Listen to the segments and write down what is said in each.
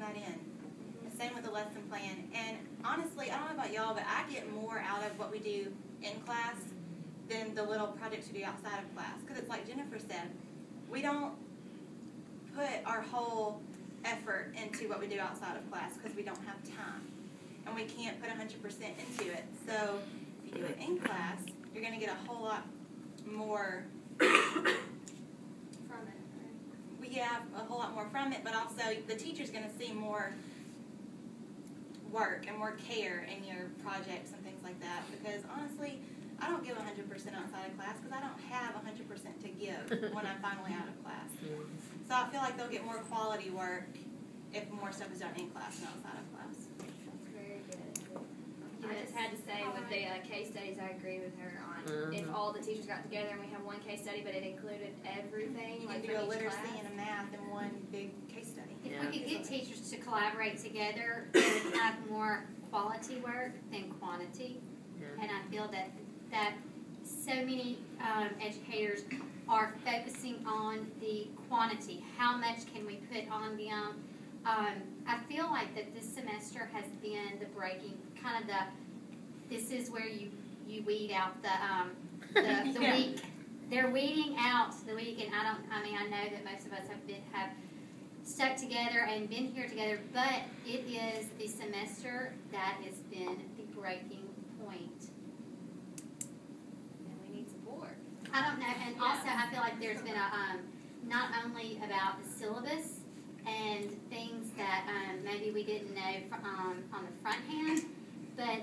that in. The same with the lesson plan. And honestly, I don't know about y'all, but I get more out of what we do in class than the little projects we do outside of class. Because it's like Jennifer said, we don't put our whole effort into what we do outside of class because we don't have time. And we can't put 100% into it. So if you do it in class, you're going to get a whole lot more from it. Right? Yeah, a whole lot more from it, but also the teacher's going to see more work and more care in your projects and things like that. Because honestly, I don't give 100% outside of class because I don't have 100% to give when I'm finally out of class. So I feel like they'll get more quality work if more stuff is done in class and outside of class. That's very good. I just had to say with the case studies, I agree with her on if all the teachers got together and we have one case study, but it included everything. You like can do a literacy class. and a math in one big case study. If we could get teachers to collaborate together, they would have more quality work than quantity. And I feel that so many educators are focusing on the quantity. How much can we put on them? I feel like that this semester has been the breaking, kind of this is where you weed out the weak. They're weeding out the weak, and I know that most of us have stuck together and been here together, but it is the semester that has been the breaking point. And we need support. I don't know, and also I feel like there's been not only about the syllabus and things that maybe we didn't know on the front hand, but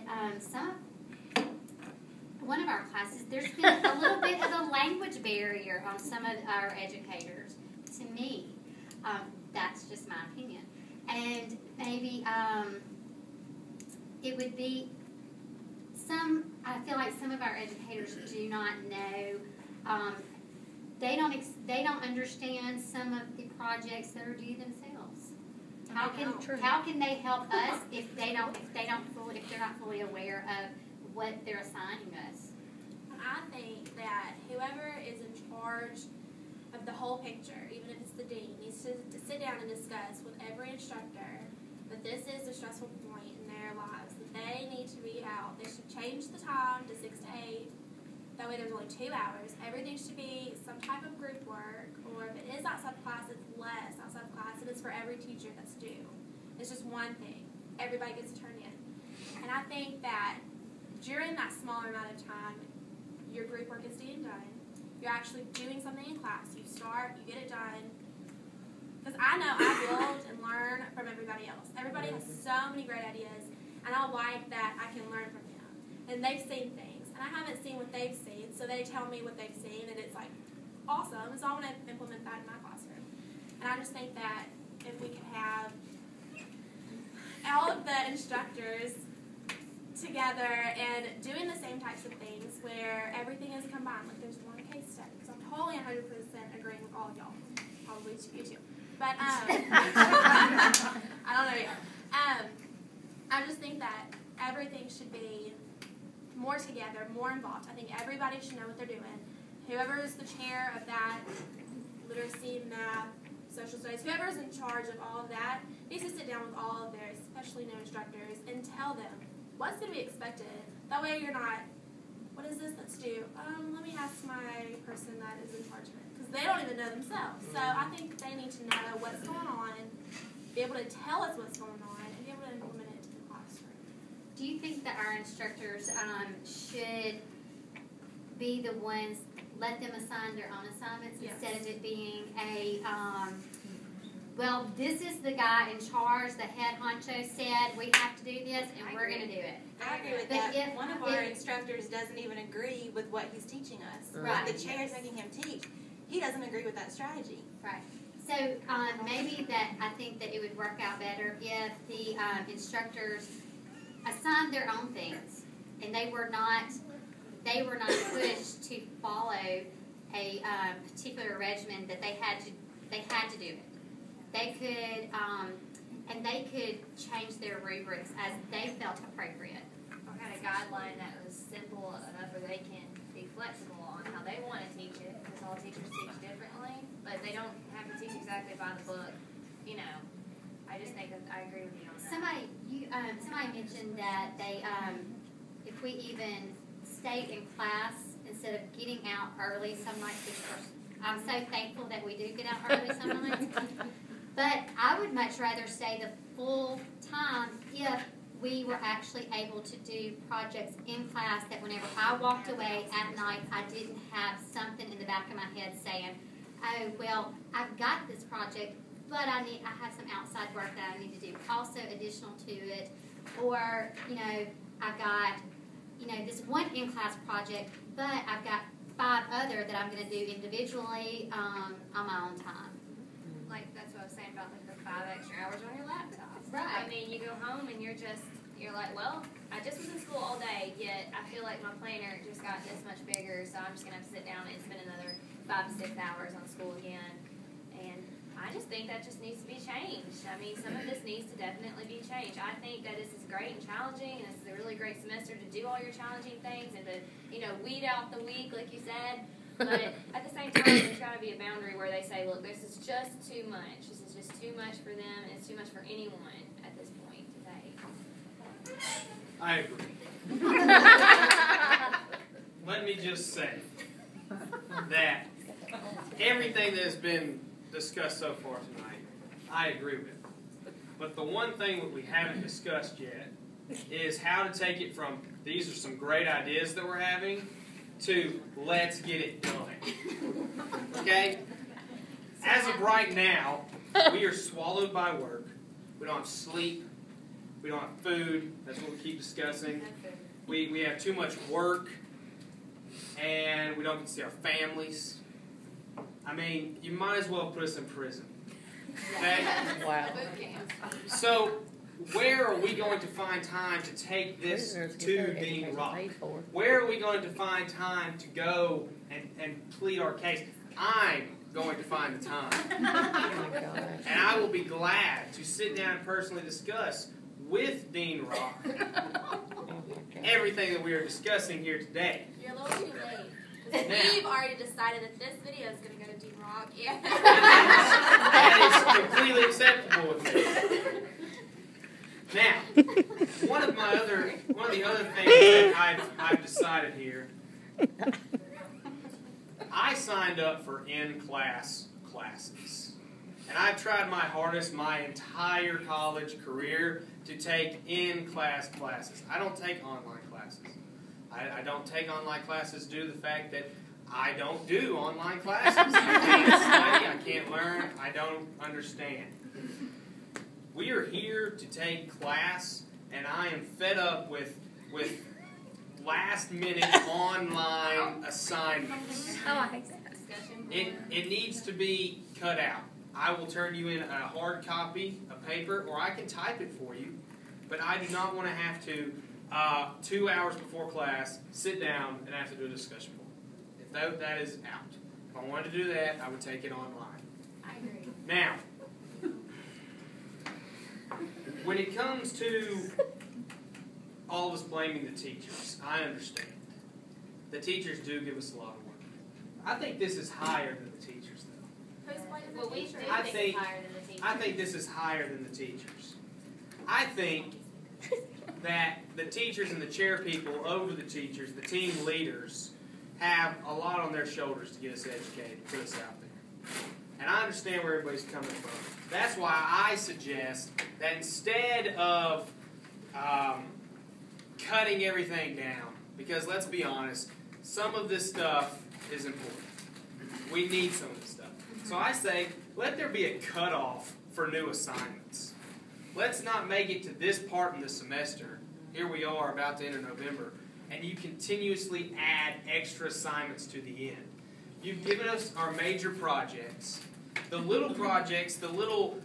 one of our classes, there's been a little bit of a language barrier on some of our educators. To me, that's just my opinion. And maybe it would be I feel like some of our educators do not know, they don't understand some of the projects that are due themselves. How can they help us if they're not fully aware of what they're assigning us? I think that whoever is in charge of the whole picture, even if it's the dean, needs to sit down and discuss with every instructor that this is a stressful point in their lives, that they need to be out. They should change the time to 6 to 8. That way there's only 2 hours. Everything should be some type of group work, or if it is outside of class, it's less outside of class, and it's for every teacher that's due. It's just one thing. Everybody gets to turn in. And I think that during that smaller amount of time, your group work is being done. You're actually doing something in class. You start, you get it done. Because I know I build and learn from everybody else. Everybody has so many great ideas, and I like that I can learn from them. And they've seen things, and I haven't seen what they've seen, so they tell me what they've seen, and it's like awesome. So I want to implement that in my classroom. And I just think that if we could have all of the instructors together and doing the same types of things where everything is combined, like there's one case study, because I'm totally 100% agreeing with all of y'all, probably you too, but I don't know yet. I just think that everything should be more together, more involved. I think everybody should know what they're doing. Whoever is the chair of that, literacy, math, social studies, whoever is in charge of all of that needs to sit down with all of their especially new instructors and tell them what's going to be expected. That way you're not, what is this that's due? Let me ask my person that is in charge of it. Because they don't even know themselves. So I think they need to know what's going on, be able to tell us what's going on, and be able to implement it to the classroom. Do you think that our instructors should be the ones, let them assign their own assignments instead of it being a, well, this is the guy in charge, the head honcho said we have to do this and we're going to do it. I agree with that. If one of our instructors doesn't even agree with what he's teaching us, Right. the chair is making him teach, he doesn't agree with that strategy. Right. So maybe that I think that it would work out better if the instructors assigned their own things and they were not pushed to follow a particular regimen that they had to do it. They could and they could change their rubrics as they felt appropriate. Or had a guideline that was simple enough where they can be flexible on how they want to teach it, because all teachers teach differently, but they don't have to teach exactly by the book. You know, I just think that I agree with you on that. Somebody mentioned that they, if we even stayed in class instead of getting out early some nights, which I'm so thankful that we do get out early some nights. But I would much rather stay the full time if we were actually able to do projects in class that whenever I walked away at night, I didn't have something in the back of my head saying, oh, well, I've got this project, but I have some outside work that I need to do also additional to it. Or, I've got, this one in-class project, but I've got 5 other that I'm going to do individually on my own time. Like, that's what I was saying about like the 5 extra hours on your laptop. Right. I mean, you go home and you're like, well, I just was in school all day, yet I feel like my planner just got this much bigger, so I'm just going to have to sit down and spend another 5 to 6 hours on school again. And I just think that just needs to be changed. I mean, some of this needs to definitely be changed. I think that this is great and challenging, and this is a really great semester to do all your challenging things and to, weed out the weak, like you said. But at the same time, there's got to be a boundary where they say, look, this is just too much. This is just too much for them, and it's too much for anyone at this point today. I agree. Let me just say that everything that has been discussed so far tonight, I agree with. But the one thing that we haven't discussed yet is how to take it from these are some great ideas that we're having to let's get it done. Okay? As of right now, we are swallowed by work. We don't have sleep. We don't have food. That's what we keep discussing. We have too much work. And we don't get to see our families. I mean, you might as well put us in prison. Okay? Wow. So, where are we going to find time to take this to Dean Rock? Where are we going to find time to go and plead our case? I'm going to find the time. Oh my gosh. And I will be glad to sit down and personally discuss with Dean Rock everything that we are discussing here today. You're a little too late. Because Now. we've already decided that this video is going to go to Dean Rock. Yeah. That is completely acceptable with me. Now, one of the other things that I've decided here, I signed up for in-class classes. And I've tried my hardest my entire college career to take in-class classes. I don't take online classes. I don't take online classes due to the fact that I don't do online classes. I can't study, I can't learn, I don't understand. We are here to take class, and I am fed up with last-minute online assignments. Oh, I hate that. It needs to be cut out. I will turn you in a hard copy of paper, or I can type it for you, but I do not want to have to, 2 hours before class, sit down and have to do a discussion board. If that is out. If I wanted to do that, I would take it online. I agree. Now, when it comes to all of us blaming the teachers, I understand. The teachers do give us a lot of work. I think this is higher than the teachers, though. Who's blaming Well, the we teacher? do I think think- it's higher than the teachers. I think this is higher than the teachers. I think that the teachers and the chair people over the teachers, the team leaders, have a lot on their shoulders to get us educated, to put us out there. And I understand where everybody's coming from. That's why I suggest that instead of cutting everything down, because let's be honest, some of this stuff is important. We need some of this stuff. So I say, let there be a cutoff for new assignments. Let's not make it to this part in the semester. Here we are about to enter November, and you continuously add extra assignments to the end. You've given us our major projects. The little projects, the little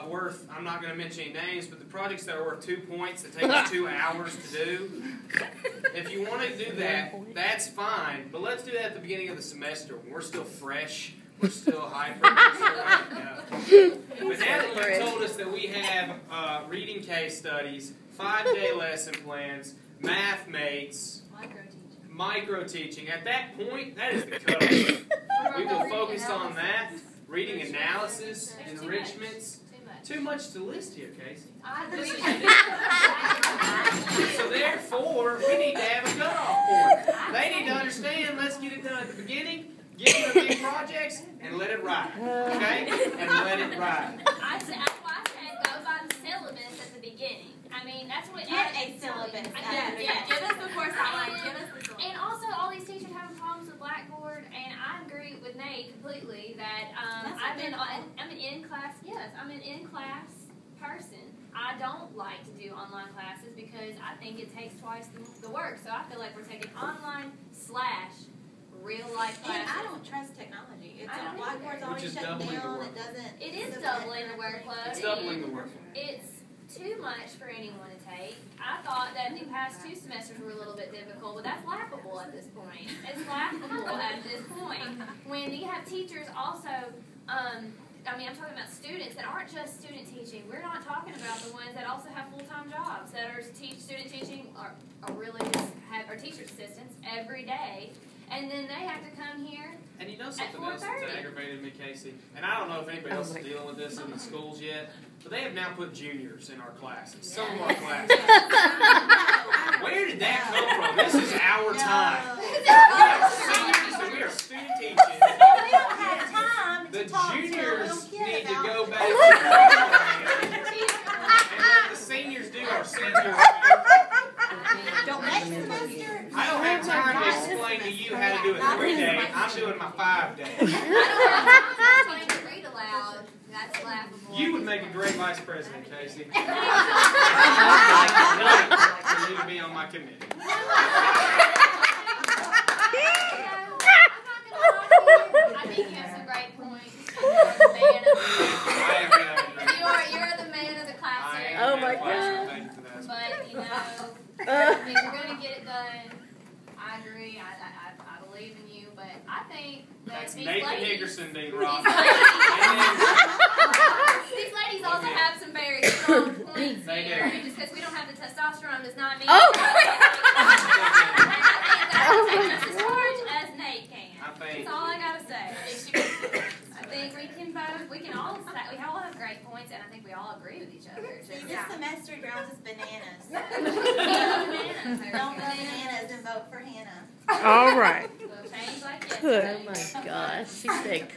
worth, I'm not going to mention any names, but the projects that are worth 2 points that take us 2 hours to do, if you want to do that, that's fine. But let's do that at the beginning of the semester when we're still fresh, we're still hyper, we're still ready to go. But now that you've told us that we have reading case studies, 5-day lesson plans, math mates, micro teaching, at that point, that is the cutoff. We will focus on that. Reading analysis, enrichments. Too much to list here, Casey. I agree. So therefore, we need to have a cutoff point. They need to understand, let's get it done at the beginning, give them the big projects, and let it ride. Okay? And let it ride. That's why I said go by the syllabus at the beginning. I mean, that's what Get a syllabus. Yeah, give us the course outline. Give us the syllabus. And also, all these teachers having problems with Blackboard, and I agree with Nate completely that I'm an in-class. Yes, I'm an in-class person. I don't like to do online classes because I think it takes twice the work. So I feel like we're taking online / real life classes. And I don't trust technology. It's I don't Blackboard's either. always Which is shut doubling the down. work. It doesn't. It is doubling the workload. It's doubling the work. It's too much for anyone to take. I thought that the past 2 semesters were a little bit difficult, but that's laughable at this point. It's laughable at this point. When you have teachers also, I'm talking about students that aren't just student teaching. We're not talking about the ones that also have full-time jobs that are student teaching or really just are teacher assistants every day. And then they have to come here. And you know something else that's 4:30. aggravated me, Casey? And I don't know if anybody else is dealing with this in the schools yet, but they have now put juniors in our classes. Some of our classes. Where did that come from? This is our time. We are student teaching. We don't have time The to talk juniors to need to about go back to and let the seniors do our senior. Next semester. I don't have time to explain to you how to do a 3-day. I'm doing my 5-day. I don't have time to read aloud. That's laughable. You would make a great vice president, Casey. For you to be on my committee. I think you have some great points. You're the man of you're the man of the class here. Oh my God. Thank you for that. But we're gonna get it done. I agree. I believe in you, but I think that That's these Nathan ladies, Hickerson, Dean these Ross. ladies also have some very strong points They here. do. Just because we don't have the testosterone does not mean. Oh. I think just as hard as Nate can. That's all I gotta say. I think we all have great points, and I think we all agree with each other. See, this semester girls is bananas. Bananas. Don't go bananas and vote for Hannah. All right. We'll change like Good. yesterday. Oh my gosh. She said